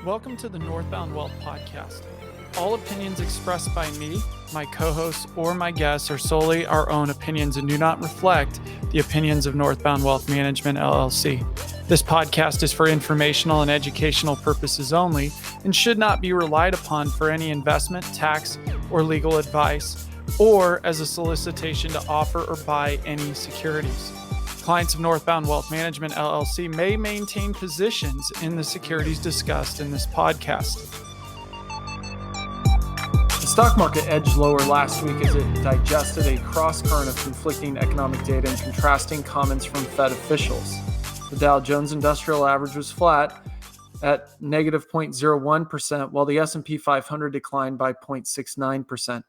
Welcome to the Northbound Wealth Podcast. All opinions expressed by me, my co-hosts, or my guests are solely our own opinions and do not reflect the opinions of Northbound Wealth Management, LLC. This podcast is for informational and educational purposes only and should not be relied upon for any investment, tax, or legal advice, or as a solicitation to offer or buy any securities. Clients of Northbound Wealth Management, LLC may maintain positions in the securities discussed in this podcast. The stock market edged lower last week as it digested a cross-current of conflicting economic data and contrasting comments from Fed officials. The Dow Jones Industrial Average was flat at negative 0.01%, while the S&P 500 declined by 0.69%.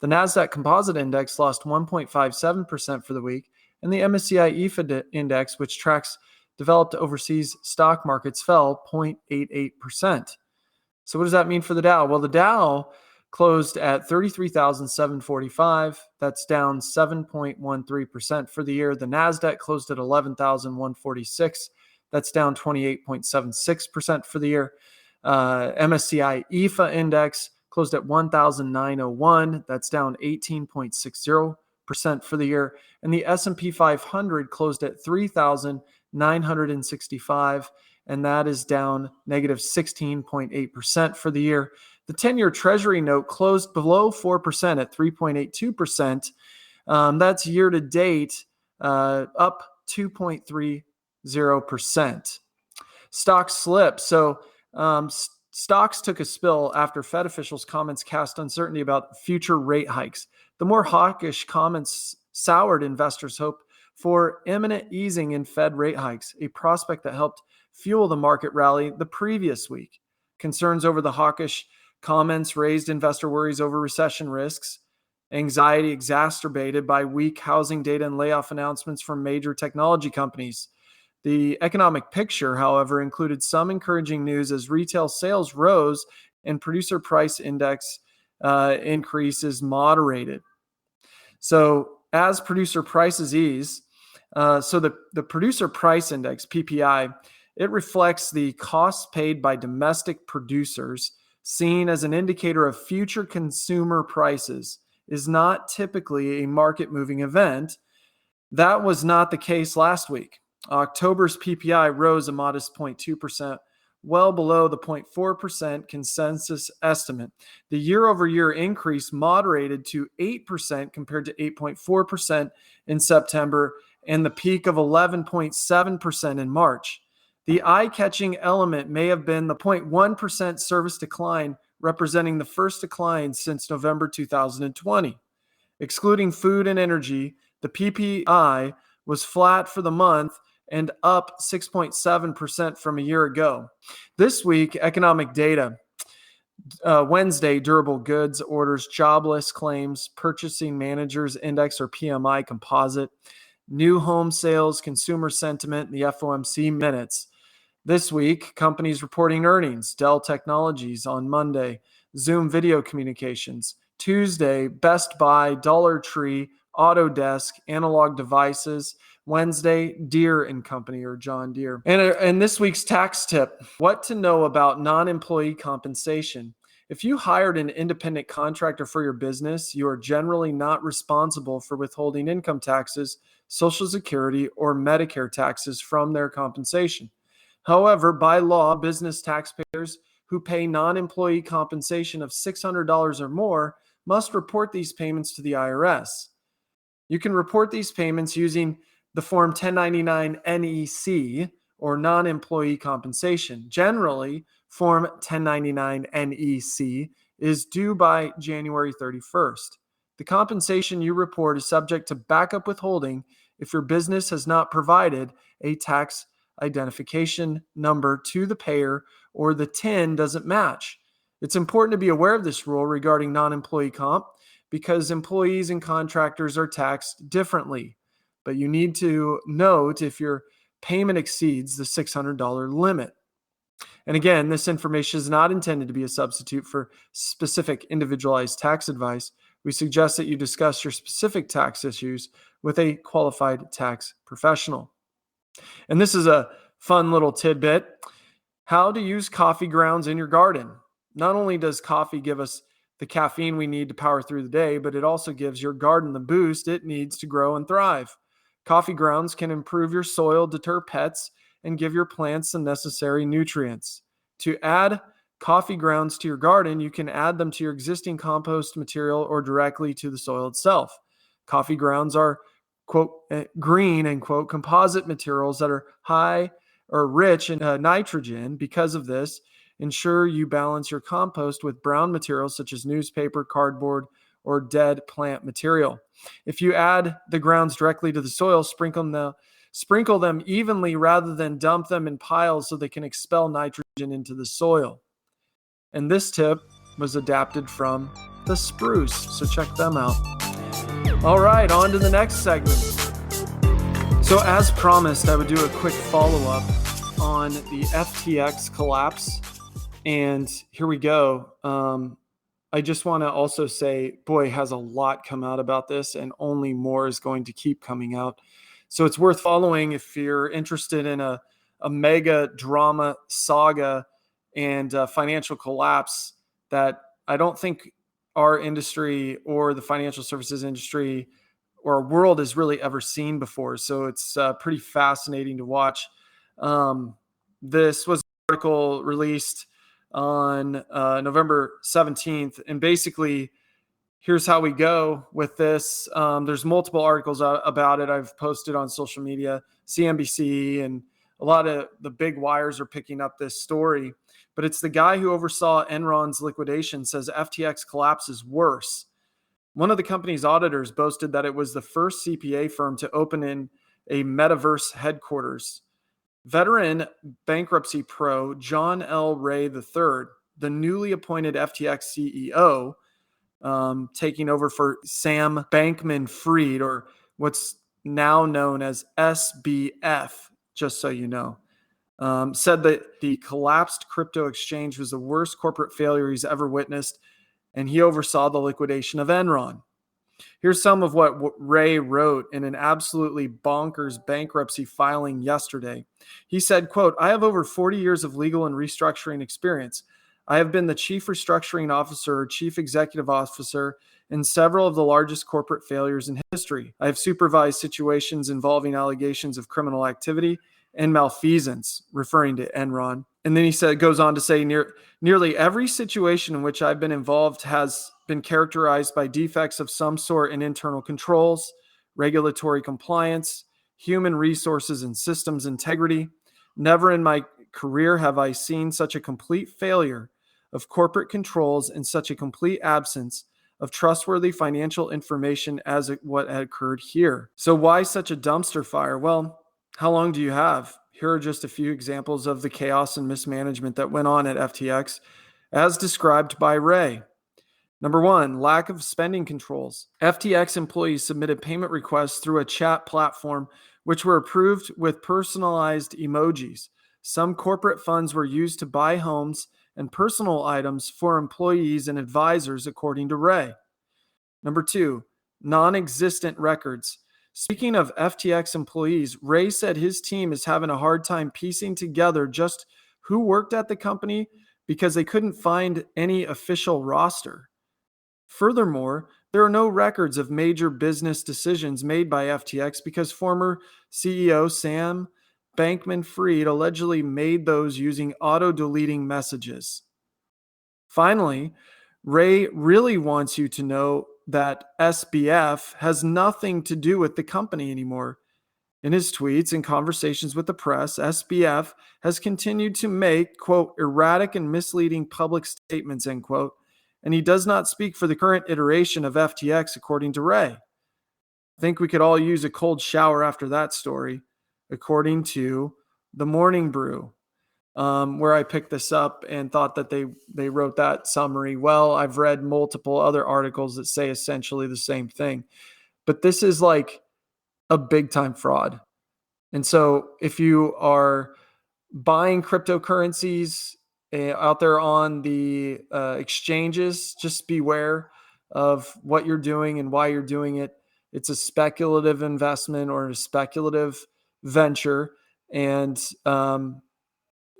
The NASDAQ Composite Index lost 1.57% for the week, and the MSCI EAFE index, which tracks developed overseas stock markets, fell 0.88%. So what does that mean for the Dow? Well, the Dow closed at 33,745. That's down 7.13% for the year. The NASDAQ closed at 11,146. That's down 28.76% for the year. MSCI EAFE index closed at 1,901. That's down 18.60% for the year, and the S&P 500 closed at 3,965, and that is down negative 16.8% for the year. The 10-year Treasury note closed below 4% at 3.82%. That's year to date up 2.30%. Stocks slipped. So stocks took a spill after Fed officials' comments cast uncertainty about future rate hikes. The more hawkish comments soured investors' hope for imminent easing in Fed rate hikes, a prospect that helped fuel the market rally the previous week. Concerns over the hawkish comments raised investor worries over recession risks, anxiety exacerbated by weak housing data and layoff announcements from major technology companies. The economic picture, however, included some encouraging news as retail sales rose and producer price index increases moderated. So as producer prices ease, the producer price index, PPI, it reflects the costs paid by domestic producers, seen as an indicator of future consumer prices, is not typically a market-moving event. That was not the case last week. October's PPI rose a modest 0.2%, well below the 0.4% consensus estimate. The year-over-year increase moderated to 8% compared to 8.4% in September and the peak of 11.7% in March. The eye-catching element may have been the 0.1% service decline, representing the first decline since November 2020. Excluding food and energy, the PPI was flat for the month and up 6.7% from a year ago. This week, economic data. Wednesday, durable goods orders, jobless claims, purchasing managers index or PMI composite, new home sales, consumer sentiment, the FOMC minutes. This week, companies reporting earnings, Dell Technologies on Monday, Zoom Video Communications. Tuesday, Best Buy, Dollar Tree, Autodesk, Analog Devices. Wednesday, Deere and Company or John Deere. And this week's tax tip, what to know about non-employee compensation. If you hired an independent contractor for your business, you are generally not responsible for withholding income taxes, Social Security, or Medicare taxes from their compensation. However, by law, business taxpayers who pay non-employee compensation of $600 or more must report these payments to the IRS. You can report these payments using the Form 1099 NEC, or non-employee compensation. Generally, Form 1099 NEC is due by January 31st. The compensation you report is subject to backup withholding if your business has not provided a tax identification number to the payer or the TIN doesn't match. It's important to be aware of this rule regarding non-employee comp because employees and contractors are taxed differently. But you need to note if your payment exceeds the $600 limit. And again, this information is not intended to be a substitute for specific individualized tax advice. We suggest that you discuss your specific tax issues with a qualified tax professional. And this is a fun little tidbit. How to use coffee grounds in your garden. Not only does coffee give us the caffeine we need to power through the day, but it also gives your garden the boost it needs to grow and thrive. Coffee grounds can improve your soil, deter pests, and give your plants the necessary nutrients. To add coffee grounds to your garden, you can add them to your existing compost material or directly to the soil itself. Coffee grounds are, quote, green and, quote, composite materials that are high or rich in nitrogen. Because of this, ensure you balance your compost with brown materials such as newspaper, cardboard, or dead plant material. If you add the grounds directly to the soil, sprinkle them evenly rather than dump them in piles so they can expel nitrogen into the soil. And this tip was adapted from the spruce, so check them out. All right, on to the next segment. So as promised, I would do a quick follow-up on the FTX collapse. And here we go. I just want to also say, boy, has a lot come out about this, and only more is going to keep coming out. So it's worth following if you're interested in a mega drama saga and financial collapse that I don't think our industry or the financial services industry or our world has really ever seen before. So it's pretty fascinating to watch. This was an article released on November 17th. And basically, here's how we go with this. There's multiple articles about it I've posted on social media, CNBC, and a lot of the big wires are picking up this story. But it's the guy who oversaw Enron's liquidation says FTX collapse is worse. One of the company's auditors boasted that it was the first CPA firm to open in a metaverse headquarters. Veteran bankruptcy pro John L. Ray III, the newly appointed FTX CEO, taking over for Sam Bankman-Fried, or what's now known as SBF, just so you know, said that the collapsed crypto exchange was the worst corporate failure he's ever witnessed, and he oversaw the liquidation of Enron. Here's some of what Ray wrote in an absolutely bonkers bankruptcy filing yesterday. He said, quote, "I have over 40 years of legal and restructuring experience. I have been the chief restructuring officer or chief executive officer in several of the largest corporate failures in history. I have supervised situations involving allegations of criminal activity and malfeasance," referring to Enron. And then he goes on to say, nearly every situation in which I've been involved has been characterized by defects of some sort in internal controls, regulatory compliance, human resources, and systems integrity. Never in my career have I seen such a complete failure of corporate controls and such a complete absence of trustworthy financial information as what had occurred here. So why such a dumpster fire? Well, how long do you have? Here are just a few examples of the chaos and mismanagement that went on at FTX, as described by Ray. Number one, lack of spending controls. FTX employees submitted payment requests through a chat platform, which were approved with personalized emojis. Some corporate funds were used to buy homes and personal items for employees and advisors, according to Ray. Number two, non-existent records. Speaking of FTX employees, Ray said his team is having a hard time piecing together just who worked at the company because they couldn't find any official roster. Furthermore, there are no records of major business decisions made by FTX because former CEO Sam Bankman-Fried allegedly made those using auto-deleting messages. Finally, Ray really wants you to know that SBF has nothing to do with the company anymore. In his tweets and conversations with the press, SBF has continued to make, quote, erratic and misleading public statements, end quote, and he does not speak for the current iteration of FTX, according to Ray. I think we could all use a cold shower after that story, according to The Morning Brew, where I picked this up and thought that they wrote that summary. Well, I've read multiple other articles that say essentially the same thing, but this is like a big time fraud. And so if you are buying cryptocurrencies out there on the exchanges, just beware of what you're doing and why you're doing it. It's a speculative investment or a speculative venture. And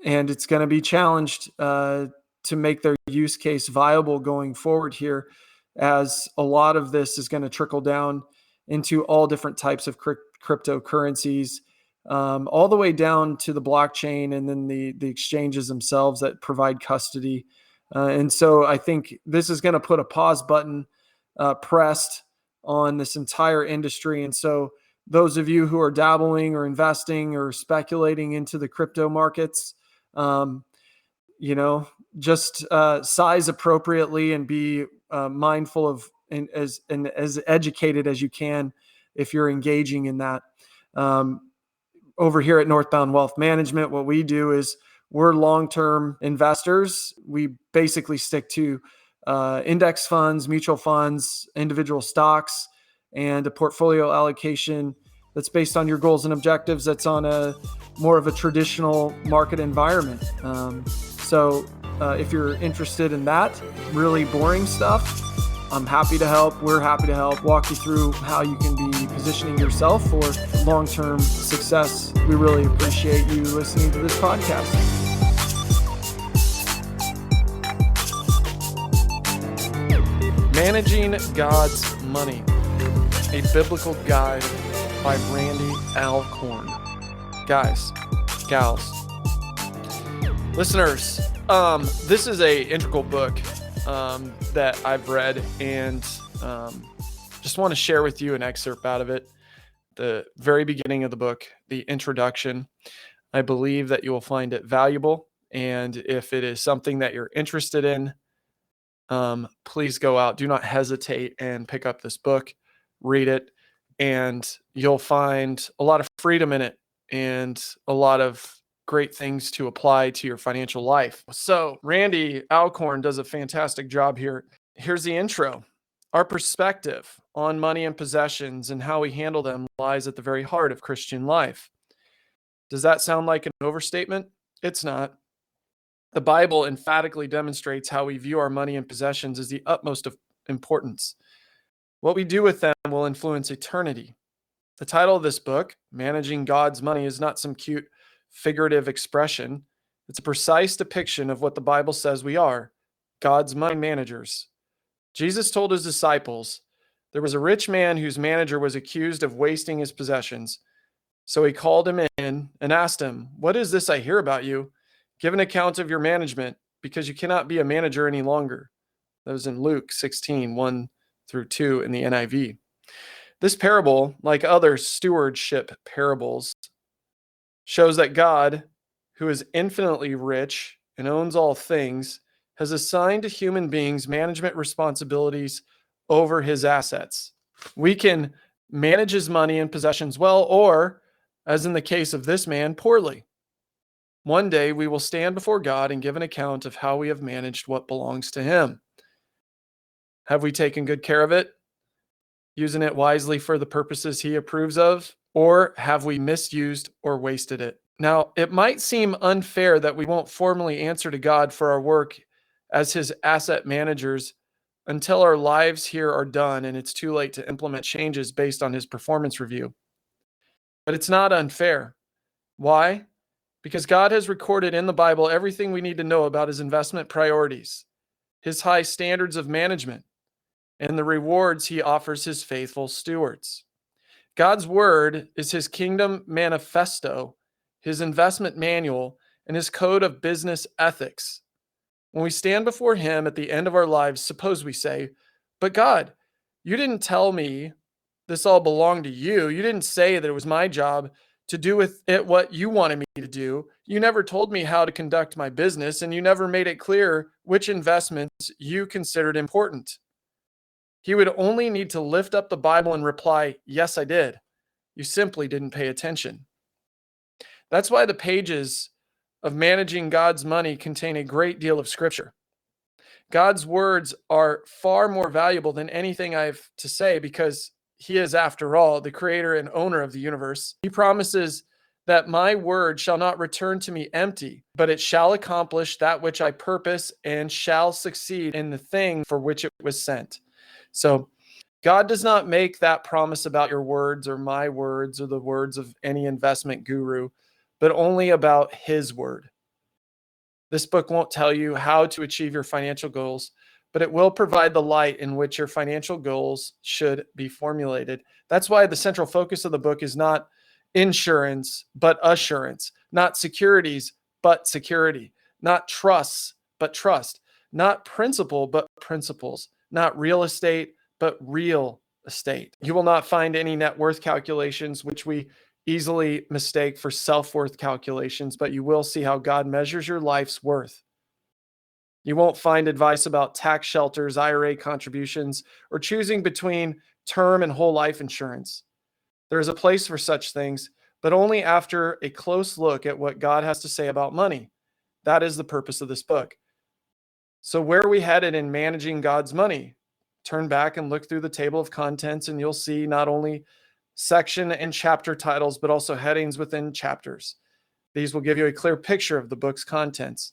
and it's going to be challenged to make their use case viable going forward here, as a lot of this is going to trickle down into all different types of cryptocurrencies, all the way down to the blockchain and then the exchanges themselves that provide custody. And so I think this is going to put a pause button pressed on this entire industry. And so those of you who are dabbling or investing or speculating into the crypto markets, just size appropriately and be mindful of and as educated as you can if you're engaging in that. Over here at Northbound Wealth Management, what we do is we're long-term investors. We basically stick to index funds, mutual funds, individual stocks, and a portfolio allocation that's based on your goals and objectives. That's on a more of a traditional market environment. So if you're interested in that really boring stuff, I'm happy to help. We're happy to help walk you through how you can be positioning yourself for long-term success. We really appreciate you listening to this podcast. Managing God's Money, a Biblical Guide by Randy Alcorn. Guys, gals, listeners, this is a integral book that I've read, and just want to share with you an excerpt out of it. The very beginning of the book, the introduction. I believe that you will find it valuable, and if it is something that you're interested in, please go out. Do not hesitate and pick up this book, read it, and you'll find a lot of freedom in it and a lot of great things to apply to your financial life. So Randy Alcorn does a fantastic job here. Here's the intro. Our perspective on money and possessions and how we handle them lies at the very heart of Christian life. Does that sound like an overstatement? It's not. The Bible emphatically demonstrates how we view our money and possessions as the utmost of importance. What we do with them will influence eternity. The title of this book, Managing God's Money, is not some cute figurative expression. It's a precise depiction of what the Bible says we are, God's money managers. Jesus told his disciples, there was a rich man whose manager was accused of wasting his possessions. So he called him in and asked him, what is this I hear about you? Give an account of your management, because you cannot be a manager any longer. That was in Luke 16, 1-2 in the NIV. This parable, like other stewardship parables, shows that God, who is infinitely rich and owns all things, has assigned to human beings management responsibilities over his assets. We can manage his money and possessions well, or, as in the case of this man, poorly. One day we will stand before God and give an account of how we have managed what belongs to him. Have we taken good care of it, using it wisely for the purposes he approves of, or have we misused or wasted it? Now, it might seem unfair that we won't formally answer to God for our work as his asset managers until our lives here are done and it's too late to implement changes based on his performance review. But it's not unfair. Why? Because God has recorded in the Bible everything we need to know about his investment priorities, his high standards of management, and the rewards he offers his faithful stewards. God's word is his kingdom manifesto, his investment manual, and his code of business ethics. When we stand before him at the end of our lives, suppose we say, but God, you didn't tell me this all belonged to you. You didn't say that it was my job to do with it what you wanted me to do. You never told me how to conduct my business, and you never made it clear which investments you considered important. He would only need to lift up the Bible and reply, yes, I did. You simply didn't pay attention. That's why the pages of Managing God's Money contain a great deal of scripture. God's words are far more valuable than anything I have to say, because he is, after all, the creator and owner of the universe. He promises that my word shall not return to me empty, but it shall accomplish that which I purpose and shall succeed in the thing for which it was sent. So God does not make that promise about your words or my words or the words of any investment guru, but only about his word. This book won't tell you how to achieve your financial goals, but it will provide the light in which your financial goals should be formulated. That's why the central focus of the book is not insurance, but assurance, not securities, but security, not trusts, but trust, not principle, but principles, not real estate, but real estate. You will not find any net worth calculations, which we easily mistake for self-worth calculations, but you will see how God measures your life's worth. You won't find advice about tax shelters, IRA contributions, or choosing between term and whole life insurance. There is a place for such things, but only after a close look at what God has to say about money. That is the purpose of this book. So where are we headed in managing God's money? Turn back and look through the table of contents, and you'll see not only section and chapter titles, but also headings within chapters. These will give you a clear picture of the book's contents.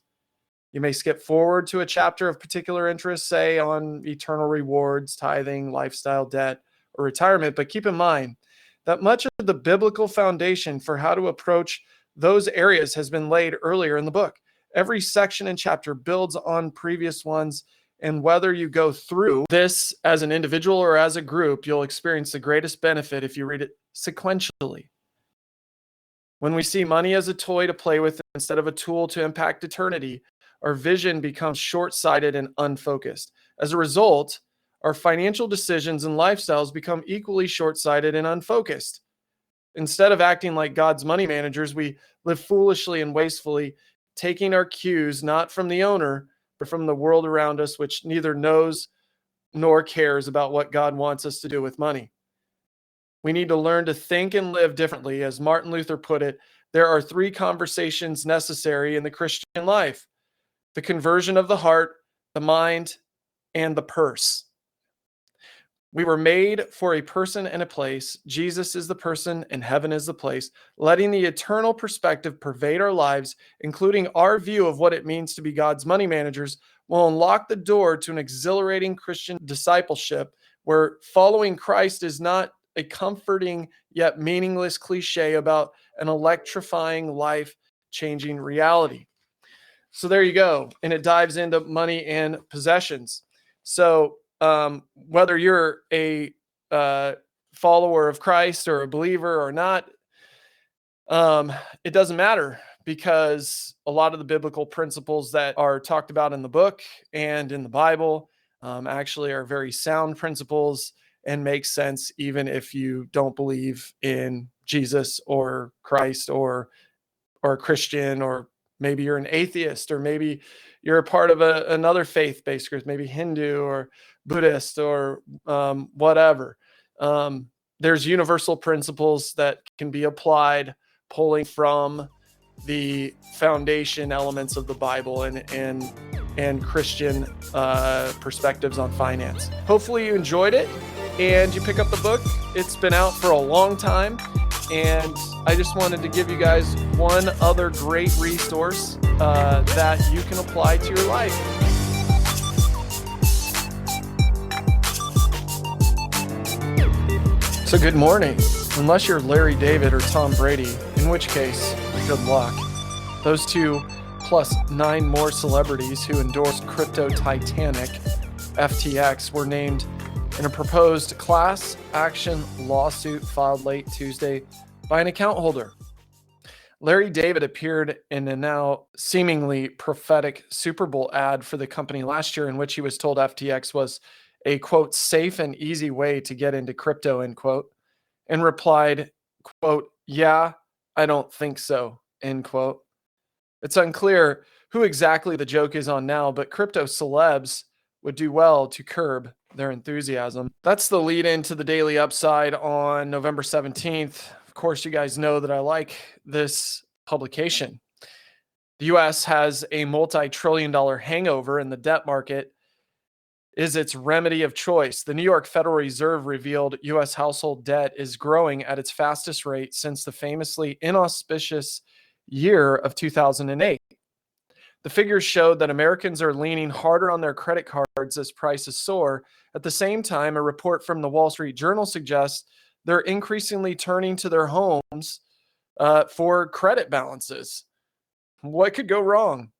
You may skip forward to a chapter of particular interest, say on eternal rewards, tithing, lifestyle, debt, or retirement, but keep in mind that much of the biblical foundation for how to approach those areas has been laid earlier in the book. Every section and chapter builds on previous ones, and whether you go through this as an individual or as a group, you'll experience the greatest benefit if you read it sequentially. When we see money as a toy to play with instead of a tool to impact eternity, our vision becomes short-sighted and unfocused. As a result, our financial decisions and lifestyles become equally short-sighted and unfocused. Instead of acting like God's money managers, we live foolishly and wastefully, taking our cues not from the owner, but from the world around us, which neither knows nor cares about what God wants us to do with money. We need to learn to think and live differently. As Martin Luther put it, there are 3 conversations necessary in the Christian life: the conversion of the heart, the mind, and the purse. We were made for a person and a place. Jesus is the person and heaven is the place. Letting the eternal perspective pervade our lives, including our view of what it means to be God's money managers, will unlock the door to an exhilarating Christian discipleship where following Christ is not a comforting yet meaningless cliche about an electrifying, life-changing reality. So there you go. And it dives into money and possessions. So whether you're a follower of Christ or a believer or not, it doesn't matter, because a lot of the biblical principles that are talked about in the book and in the Bible actually are very sound principles and make sense even if you don't believe in Jesus or Christ or a Christian, or maybe you're an atheist, or maybe you're a part of another faith-based group, maybe Hindu or Buddhist or whatever. There's universal principles that can be applied, pulling from the foundation elements of the Bible and Christian perspectives on finance. Hopefully you enjoyed it and you pick up the book. It's been out for a long time, and I just wanted to give you guys one other great resource that you can apply to your life. So good morning, unless you're Larry David or Tom Brady, in which case, good luck. Those 2 plus 9 more celebrities who endorsed crypto Titanic, FTX, were named in a proposed class action lawsuit filed late Tuesday by an account holder. Larry David appeared in a now seemingly prophetic Super Bowl ad for the company last year, in which he was told FTX was a, quote, safe and easy way to get into crypto, end quote, and replied, quote, yeah, I don't think so, end quote. It's unclear who exactly the joke is on now, but crypto celebs would do well to curb their enthusiasm. That's the lead into the Daily Upside on November 17th. Of course, you guys know that I like this publication. The U.S. has a multi-trillion-dollar hangover, and the debt market is its remedy of choice. The New York Federal Reserve revealed U.S. household debt is growing at its fastest rate since the famously inauspicious year of 2008. The figures showed that Americans are leaning harder on their credit cards as prices soar. At the same time, a report from the Wall Street Journal suggests they're increasingly turning to their homes for credit balances. What could go wrong?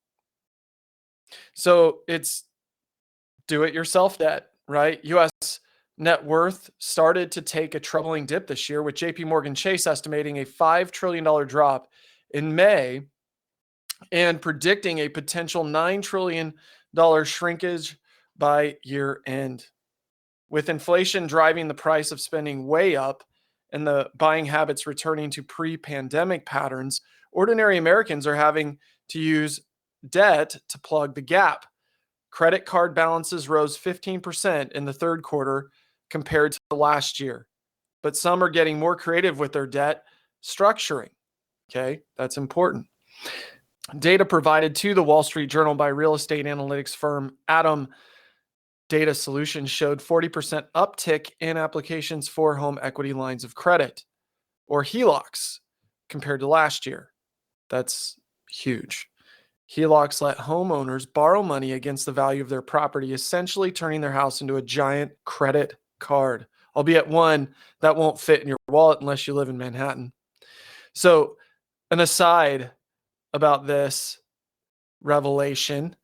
So it's do-it-yourself debt, right? U.S. net worth started to take a troubling dip this year, with JP Morgan Chase estimating a $5 trillion drop in May and predicting a potential $9 trillion shrinkage by year end. With inflation driving the price of spending way up and the buying habits returning to pre-pandemic patterns, ordinary Americans are having to use debt to plug the gap. Credit card balances rose 15% in the third quarter compared to last year, but some are getting more creative with their debt structuring. Okay, that's important. Data provided to the Wall Street Journal by real estate analytics firm Atom Data Solutions showed 40% uptick in applications for home equity lines of credit, or HELOCs, compared to last year. That's huge. HELOCs let homeowners borrow money against the value of their property, essentially turning their house into a giant credit card, albeit one that won't fit in your wallet unless you live in Manhattan. So, an aside about this revelation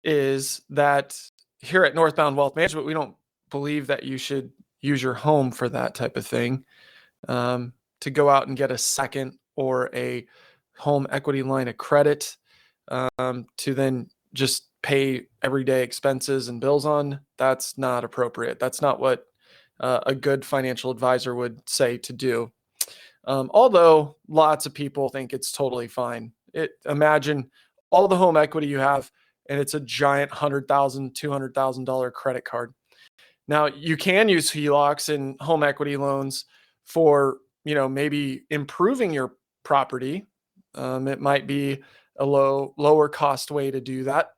is that here at Northbound Wealth Management, we don't believe that you should use your home for that type of thing. To go out and get a second or a home equity line of credit to then just pay everyday expenses and bills on, that's not appropriate. That's not what a good financial advisor would say to do. Although lots of people think it's totally fine. Imagine all the home equity you have, and it's a giant $100,000, $200,000 credit card. Now, you can use HELOCs and home equity loans for, maybe improving your property. It might be a lower cost way to do that,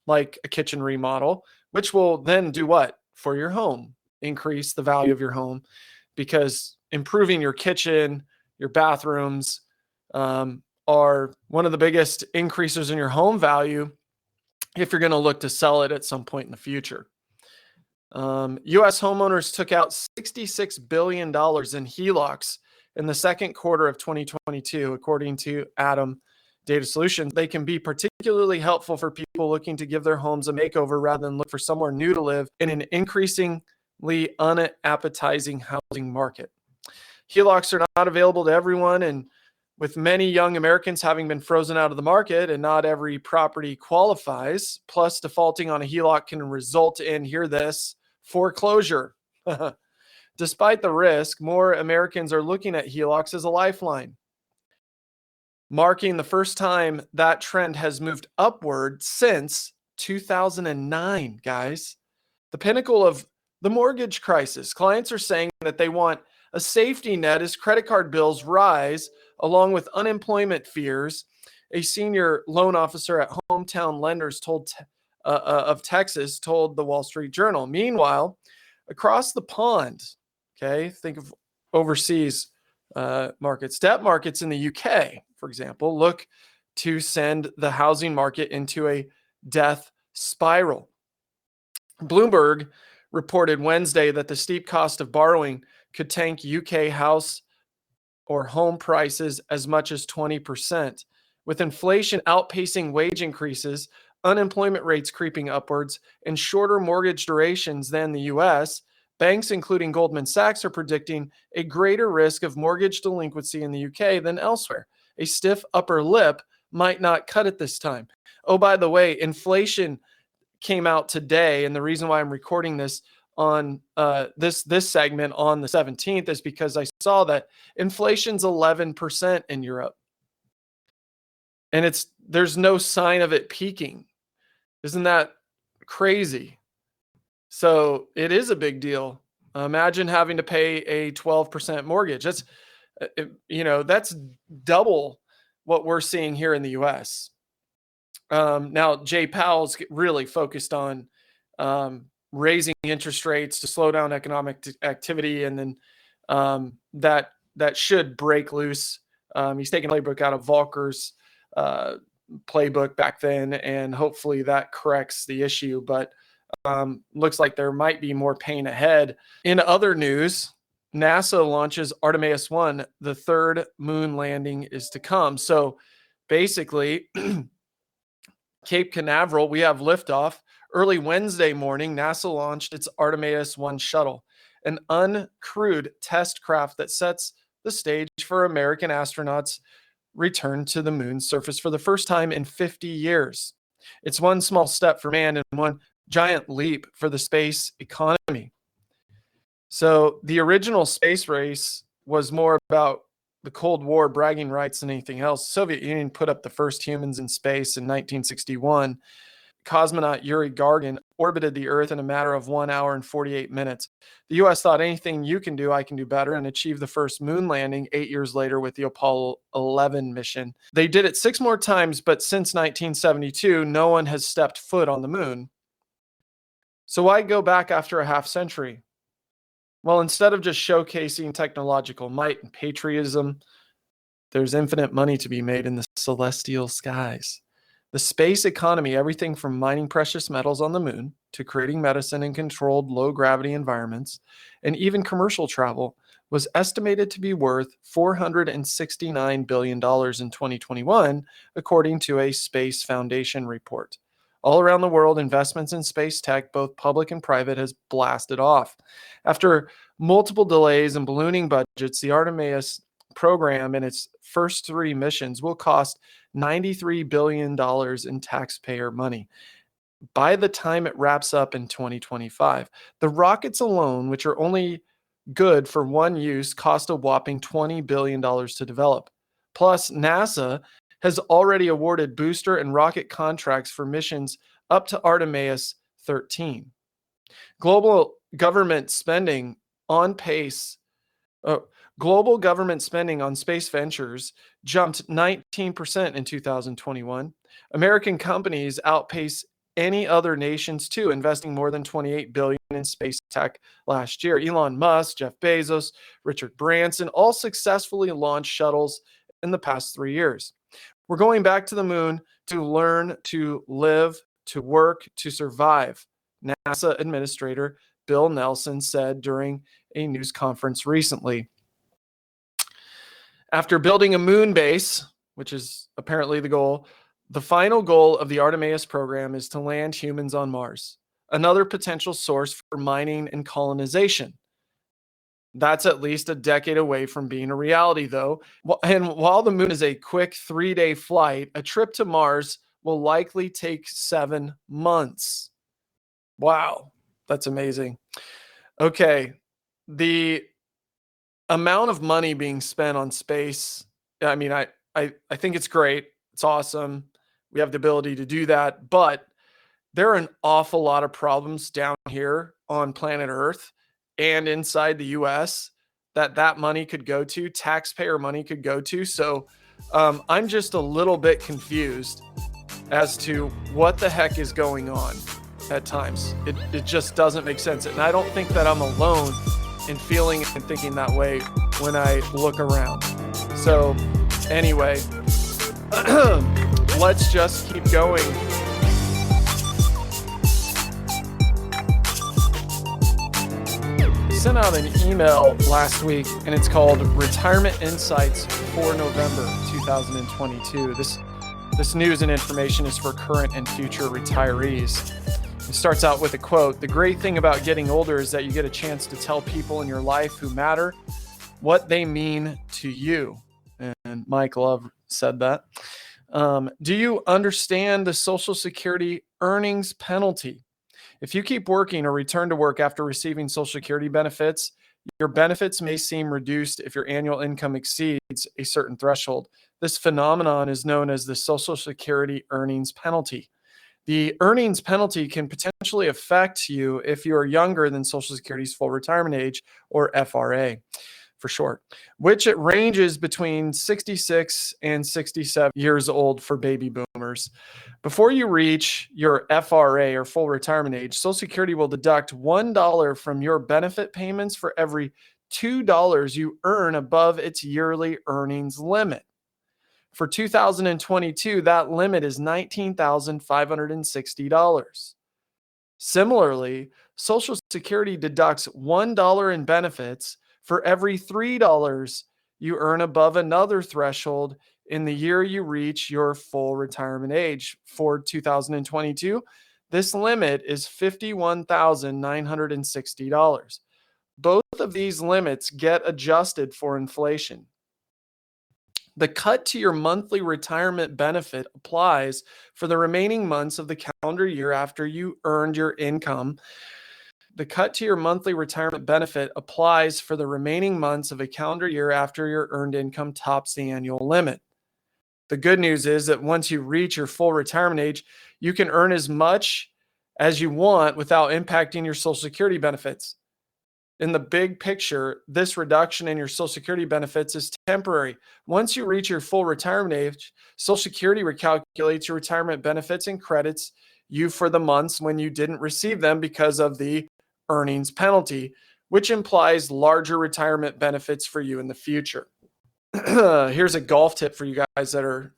like a kitchen remodel, which will then do what for your home? Increase the value of your home, because improving your kitchen, your bathrooms are one of the biggest increases in your home value if you're going to look to sell it at some point in the future. U.S. homeowners took out $66 billion in HELOCs in the second quarter of 2022, according to Atom Data Solutions. They can be particularly helpful for people looking to give their homes a makeover rather than look for somewhere new to live in an increasingly unappetizing housing market. HELOCs are not available to everyone, and with many young Americans having been frozen out of the market and not every property qualifies, plus defaulting on a HELOC can result in, hear this, foreclosure. Despite the risk, more Americans are looking at HELOCs as a lifeline, marking the first time that trend has moved upward since 2009, guys. The pinnacle of the mortgage crisis. Clients are saying that they want a safety net as credit card bills rise, along with unemployment fears. A senior loan officer at Hometown Lenders of Texas told the Wall Street Journal. Meanwhile, across the pond, okay, think of overseas markets, debt markets in the UK, for example, look to send the housing market into a death spiral. Bloomberg reported Wednesday that the steep cost of borrowing could tank UK house or home prices as much as 20%. With inflation outpacing wage increases, unemployment rates creeping upwards, and shorter mortgage durations than the US, banks, including Goldman Sachs, are predicting a greater risk of mortgage delinquency in the UK than elsewhere. A stiff upper lip might not cut it this time. Oh, by the way, inflation came out today, and the reason why I'm recording this on this segment on the 17th is because I saw that inflation's 11% in Europe, and there's no sign of it peaking. Isn't that crazy? So it is a big deal. Imagine having to pay a 12% mortgage. That's double what we're seeing here in the US. Now, Jay Powell's really focused on raising interest rates to slow down economic activity, and then that should break loose. He's taking a playbook out of Volcker's playbook back then, and hopefully that corrects the issue. But looks like there might be more pain ahead. In other news, NASA launches Artemis 1. The third moon landing is to come. So basically, Cape Canaveral, we have liftoff. Early Wednesday morning, NASA launched its Artemis 1 shuttle, an uncrewed test craft that sets the stage for American astronauts' return to the moon's surface for the first time in 50 years. It's one small step for man and one giant leap for the space economy. So the original space race was more about the Cold War bragging rights than anything else. The Soviet Union put up the first humans in space in 1961. Cosmonaut Yuri Gagarin orbited the Earth in a matter of 1 hour and 48 minutes. The U.S. thought anything you can do, I can do better, and achieved the first moon landing 8 years later with the Apollo 11 mission. They did it 6 more times, but since 1972, no one has stepped foot on the moon. So why go back after a half century? Well, instead of just showcasing technological might and patriotism, there's infinite money to be made in the celestial skies. The space economy, everything from mining precious metals on the moon to creating medicine in controlled low-gravity environments, and even commercial travel, was estimated to be worth $469 billion in 2021, according to a Space Foundation report. All around the world, investments in space tech, both public and private, has blasted off. After multiple delays and ballooning budgets, the Artemis program and its first 3 missions will cost $93 billion in taxpayer money by the time it wraps up in 2025. The rockets alone, which are only good for one use, cost a whopping $20 billion to develop. Plus, NASA has already awarded booster and rocket contracts for missions up to Artemis 13. Global government spending on space ventures jumped 19% in 2021. American companies outpace any other nations too, investing more than $28 billion in space tech last year. Elon Musk, Jeff Bezos, Richard Branson all successfully launched shuttles in the past 3 years. We're going back to the moon to learn, to live, to work, to survive, NASA Administrator Bill Nelson said during a news conference recently. After building a moon base, which is apparently the goal, the final goal of the Artemis program is to land humans on Mars, another potential source for mining and colonization. That's at least a decade away from being a reality, though. And while the moon is a quick 3-day flight, a trip to Mars will likely take 7 months. Wow, that's amazing. Okay, the amount of money being spent on space, I mean, I think it's great. It's awesome. We have the ability to do that, but there are an awful lot of problems down here on planet Earth and inside the US that money could go to, taxpayer money could go to. So I'm just a little bit confused as to what the heck is going on at times. It just doesn't make sense. And I don't think that I'm alone in feeling and thinking that way when I look around. So anyway, let's just keep going. Sent out an email last week and it's called Retirement Insights for November 2022. This news and information is for current and future retirees. It starts out with a quote: "The great thing about getting older is that you get a chance to tell people in your life who matter what they mean to you." And Mike Love said that. Do you understand the Social Security earnings penalty? If you keep working or return to work after receiving Social Security benefits, your benefits may seem reduced if your annual income exceeds a certain threshold. This phenomenon is known as the Social Security earnings penalty. The earnings penalty can potentially affect you if you are younger than Social Security's full retirement age, or FRA for short, which it ranges between 66 and 67 years old for baby boomers. Before you reach your FRA or full retirement age, Social Security will deduct $1 from your benefit payments for every $2 you earn above its yearly earnings limit. For 2022, that limit is $19,560. Similarly, Social Security deducts $1 in benefits for every $3 you earn above another threshold in the year you reach your full retirement age. For 2022, this limit is $51,960. Both of these limits get adjusted for inflation. The cut to your monthly retirement benefit applies for the remaining months of the calendar year after you earned your income. The cut to your monthly retirement benefit applies for the remaining months of a calendar year after your earned income tops the annual limit. The good news is that once you reach your full retirement age, you can earn as much as you want without impacting your Social Security benefits. In the big picture, this reduction in your Social Security benefits is temporary. Once you reach your full retirement age, Social Security recalculates your retirement benefits and credits you for the months when you didn't receive them because of the earnings penalty, which implies larger retirement benefits for you in the future. Here's a golf tip for you guys that are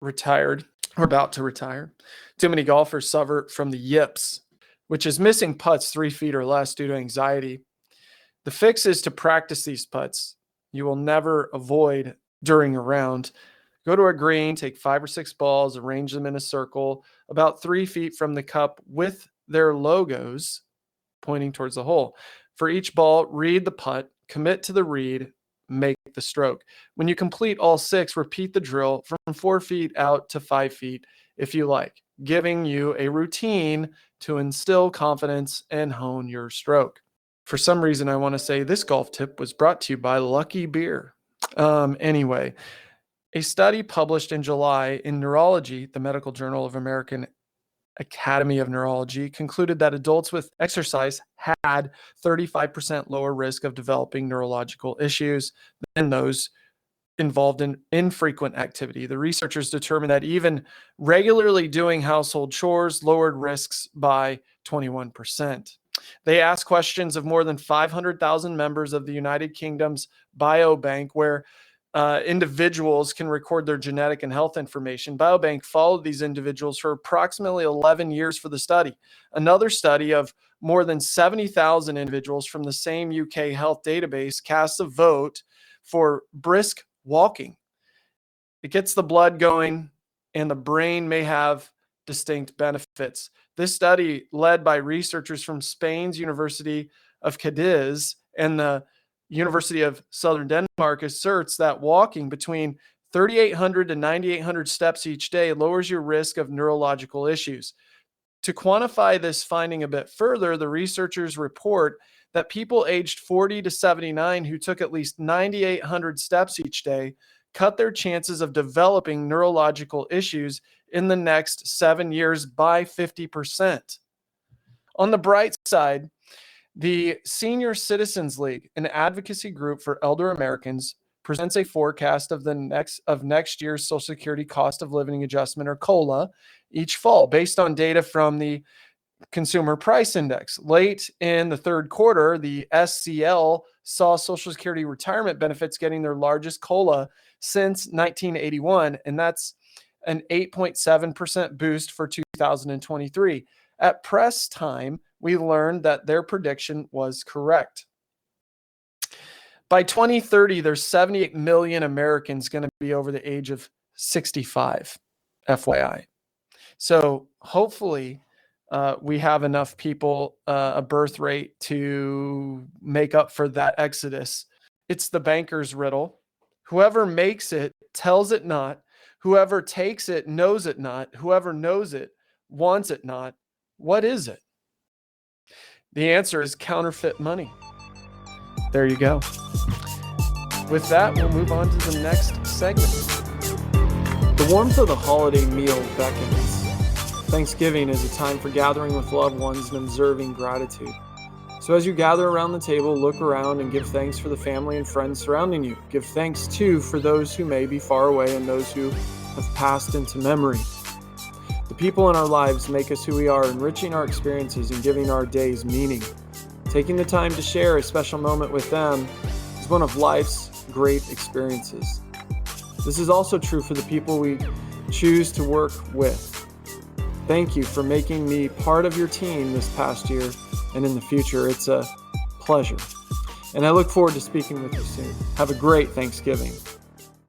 retired or about to retire. Too many golfers suffer from the yips, which is missing putts 3 feet or less due to anxiety. The fix is to practice these putts. You will never avoid during a round. Go to a green, take 5 or 6 balls, arrange them in a circle about 3 feet from the cup with their logos pointing towards the hole. For each ball, read the putt, commit to the read, make the stroke. When you complete all 6, repeat the drill from 4 feet out to 5 feet if you like, giving you a routine to instill confidence and hone your stroke. For some reason, I want to say this golf tip was brought to you by Lucky Beer. Anyway, a study published in July in Neurology, the Medical Journal of American Academy of Neurology, concluded that adults with exercise had 35% lower risk of developing neurological issues than those involved in infrequent activity. The researchers determined that even regularly doing household chores lowered risks by 21%. They asked questions of more than 500,000 members of the United Kingdom's biobank, where individuals can record their genetic and health information. Biobank followed these individuals for approximately 11 years for the study. Another study of more than 70,000 individuals from the same UK health database cast a vote for brisk walking. It gets the blood going, and the brain may have distinct benefits. This study, led by researchers from Spain's University of Cadiz and the University of Southern Denmark, asserts that walking between 3,800 to 9,800 steps each day lowers your risk of neurological issues. To quantify this finding a bit further, the researchers report that people aged 40 to 79 who took at least 9,800 steps each day cut their chances of developing neurological issues in the next 7 years by 50%. On the bright side, the Senior Citizens League, an advocacy group for elder Americans, presents a forecast of next year's Social Security cost of living adjustment, or COLA, each fall based on data from the Consumer Price Index. Late in the third quarter, the SCL saw Social Security retirement benefits getting their largest COLA since 1981, and that's an 8.7% boost for 2023. At press time, we learned that their prediction was correct. By 2030, there's 78 million Americans going to be over the age of 65, FYI. So hopefully we have enough people, a birth rate to make up for that exodus. It's the banker's riddle. Whoever makes it tells it not. Whoever takes it knows it not. Whoever knows it wants it not. What is it? The answer is counterfeit money. There you go. With that, we'll move on to the next segment. The warmth of the holiday meal beckons. Thanksgiving is a time for gathering with loved ones and observing gratitude. So as you gather around the table, look around and give thanks for the family and friends surrounding you. Give thanks, too, for those who may be far away and those who have passed into memory. The people in our lives make us who we are, enriching our experiences and giving our days meaning. Taking the time to share a special moment with them is one of life's great experiences. This is also true for the people we choose to work with. Thank you for making me part of your team this past year and in the future. It's a pleasure. And I look forward to speaking with you soon. Have a great Thanksgiving.